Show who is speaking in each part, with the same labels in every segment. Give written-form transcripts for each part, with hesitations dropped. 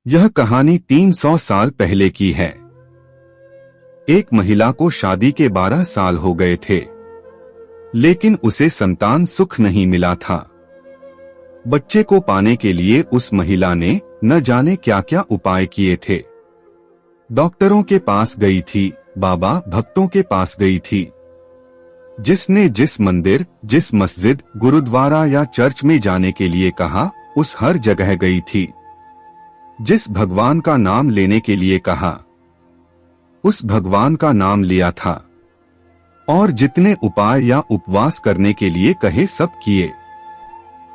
Speaker 1: यह कहानी 300 साल पहले की है। एक महिला को शादी के 12 साल हो गए थे, लेकिन उसे संतान सुख नहीं मिला था। बच्चे को पाने के लिए उस महिला ने न जाने क्या क्या उपाय किए थे। डॉक्टरों के पास गई थी, बाबा भक्तों के पास गई थी। जिसने जिस मंदिर, जिस मस्जिद, गुरुद्वारा या चर्च में जाने के लिए कहा, उस हर जगह गई थी। जिस भगवान का नाम लेने के लिए कहा, उस भगवान का नाम लिया था। और जितने उपाय या उपवास करने के लिए कहे सब किए।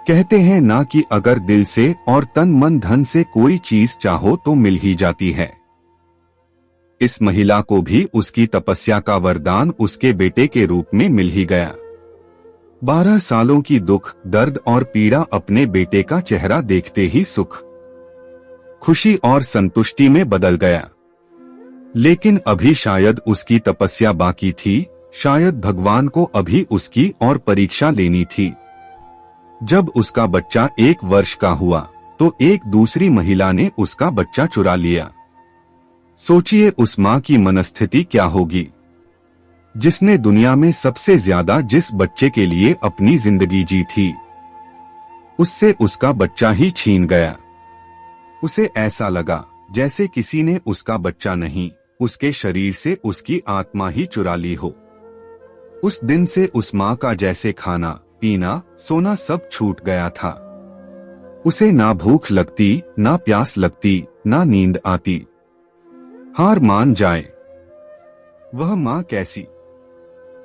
Speaker 1: कहते हैं ना कि अगर दिल से और तन मन धन से कोई चीज चाहो तो मिल ही जाती है। इस महिला को भी उसकी तपस्या का वरदान उसके बेटे के रूप में मिल ही गया। 12 सालों की दुख, दर्द और पीड़ा अपने बेटे का चेहरा देखते ही सुख, खुशी और संतुष्टि में बदल गया। लेकिन अभी शायद उसकी तपस्या बाकी थी, शायद भगवान को अभी उसकी और परीक्षा लेनी थी। जब उसका बच्चा 1 वर्ष का हुआ तो एक दूसरी महिला ने उसका बच्चा चुरा लिया। सोचिए उस माँ की मनस्थिति क्या होगी, जिसने दुनिया में सबसे ज्यादा जिस बच्चे के लिए अपनी जिंदगी जी थी, उससे उसका बच्चा ही छीन गया। उसे ऐसा लगा जैसे किसी ने उसका बच्चा नहीं, उसके शरीर से उसकी आत्मा ही चुरा ली हो। उस दिन से उस माँ का जैसे खाना, पीना, सोना सब छूट गया था। उसे ना भूख लगती, ना प्यास लगती, ना नींद आती। हार मान जाए। वह माँ कैसी?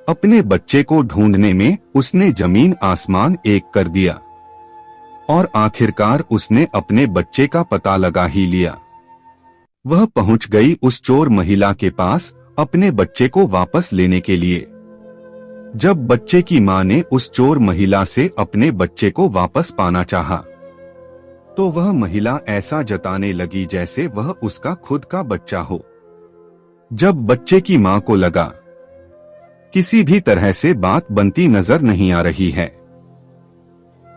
Speaker 1: अपने बच्चे को ढूंढने में उसने जमीन आसमान एक कर दिया और आखिरकार उसने अपने बच्चे का पता लगा ही लिया। वह पहुंच गई उस चोर महिला के पास अपने बच्चे को वापस लेने के लिए। जब बच्चे की मां ने उस चोर महिला से अपने बच्चे को वापस पाना चाहा, तो वह महिला ऐसा जताने लगी जैसे वह उसका खुद का बच्चा हो। जब बच्चे की मां को लगा किसी भी तरह से बात बनती नजर नहीं आ रही है,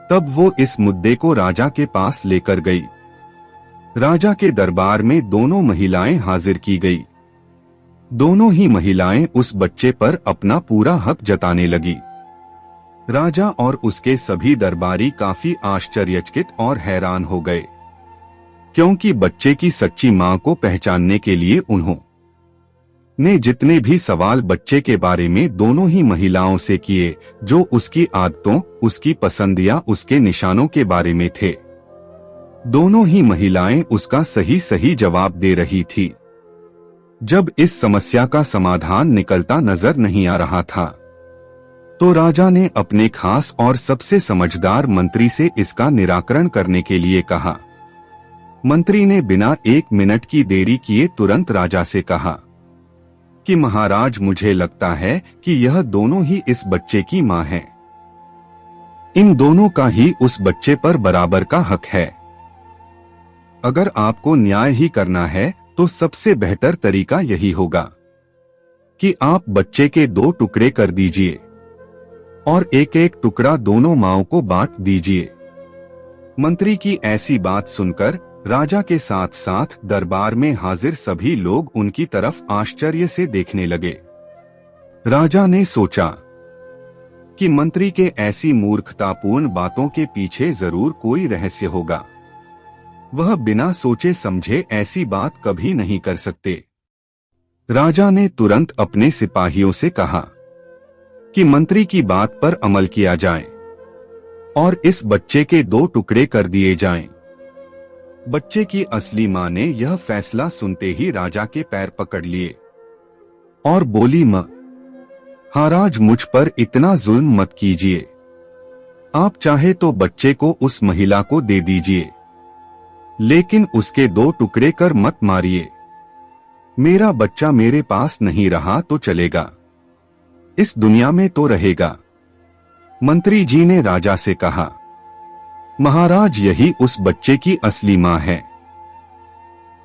Speaker 1: तब वो इस मुद्दे को राजा के पास लेकर गई। राजा के दरबार में दोनों महिलाएं हाजिर की गई। दोनों ही महिलाएं उस बच्चे पर अपना पूरा हक जताने लगी। राजा और उसके सभी दरबारी काफी आश्चर्यचकित और हैरान हो गए, क्योंकि बच्चे की सच्ची मां को पहचानने के लिए उन्होंने जितने भी सवाल बच्चे के बारे में दोनों ही महिलाओं से किए, जो उसकी आदतों, उसकी पसंद या उसके निशानों के बारे में थे, दोनों ही महिलाएं उसका सही सही जवाब दे रही थी। जब इस समस्या का समाधान निकलता नजर नहीं आ रहा था, तो राजा ने अपने खास और सबसे समझदार मंत्री से इसका निराकरण करने के लिए कहा। मंत्री ने बिना 1 मिनट की देरी किए तुरंत राजा से कहा कि महाराज, मुझे लगता है कि यह दोनों ही इस बच्चे की मां है। इन दोनों का ही उस बच्चे पर बराबर का हक है। अगर आपको न्याय ही करना है तो सबसे बेहतर तरीका यही होगा कि आप बच्चे के 2 टुकड़े कर दीजिए और एक एक टुकड़ा दोनों माओं को बांट दीजिए। मंत्री की ऐसी बात सुनकर राजा के साथ साथ दरबार में हाजिर सभी लोग उनकी तरफ आश्चर्य से देखने लगे। राजा ने सोचा कि मंत्री के ऐसी मूर्खतापूर्ण बातों के पीछे जरूर कोई रहस्य होगा। वह बिना सोचे समझे ऐसी बात कभी नहीं कर सकते। राजा ने तुरंत अपने सिपाहियों से कहा कि मंत्री की बात पर अमल किया जाए और इस बच्चे के 2 टुकड़े कर दिए जाएं। बच्चे की असली मां ने यह फैसला सुनते ही राजा के पैर पकड़ लिए और बोली, महाराज, मुझ पर इतना जुल्म मत कीजिए। आप चाहे तो बच्चे को उस महिला को दे दीजिए, लेकिन उसके 2 टुकड़े कर मत मारिए। मेरा बच्चा मेरे पास नहीं रहा तो चलेगा, इस दुनिया में तो रहेगा। मंत्री जी ने राजा से कहा, महाराज, यही उस बच्चे की असली मां है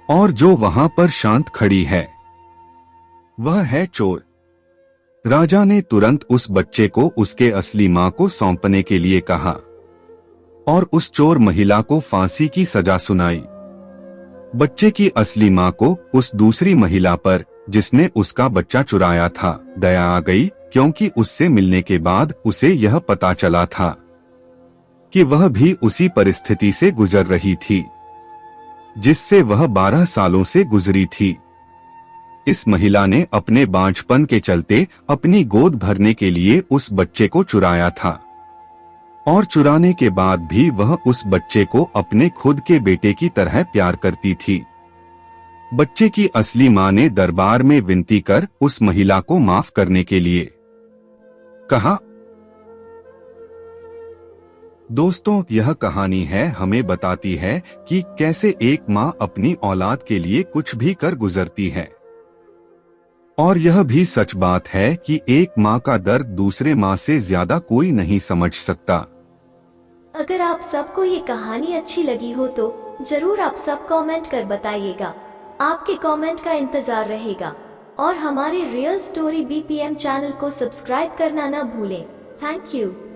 Speaker 1: और जो वहां पर शांत खड़ी है वह है चोर। राजा ने तुरंत उस बच्चे को उसके असली मां को सौंपने के लिए कहा और उस चोर महिला को फांसी की सजा सुनाई। बच्चे की असली माँ को उस दूसरी महिला पर, जिसने उसका बच्चा चुराया था, दया आ गई, क्योंकि उससे मिलने के बाद उसे यह पता चला था कि वह भी उसी परिस्थिति से गुजर रही थी जिससे वह 12 सालों से गुजरी थी। इस महिला ने अपने बांझपन के चलते अपनी गोद भरने के लिए उस बच्चे को चुराया था और चुराने के बाद भी वह उस बच्चे को अपने खुद के बेटे की तरह प्यार करती थी। बच्चे की असली मां ने दरबार में विनती कर उस महिला को माफ करने के लिए कहा। दोस्तों, यह कहानी हमें बताती है कि कैसे एक मां अपनी औलाद के लिए कुछ भी कर गुजरती है। और यह भी सच बात है कि एक मां का दर्द दूसरे मां से ज्यादा कोई नहीं समझ सकता।
Speaker 2: अगर आप सबको ये कहानी अच्छी लगी हो तो जरूर आप सब कमेंट कर बताइएगा। आपके कमेंट का इंतजार रहेगा और हमारे रियल स्टोरी BPM चैनल को सब्सक्राइब करना ना भूलें। Thank you.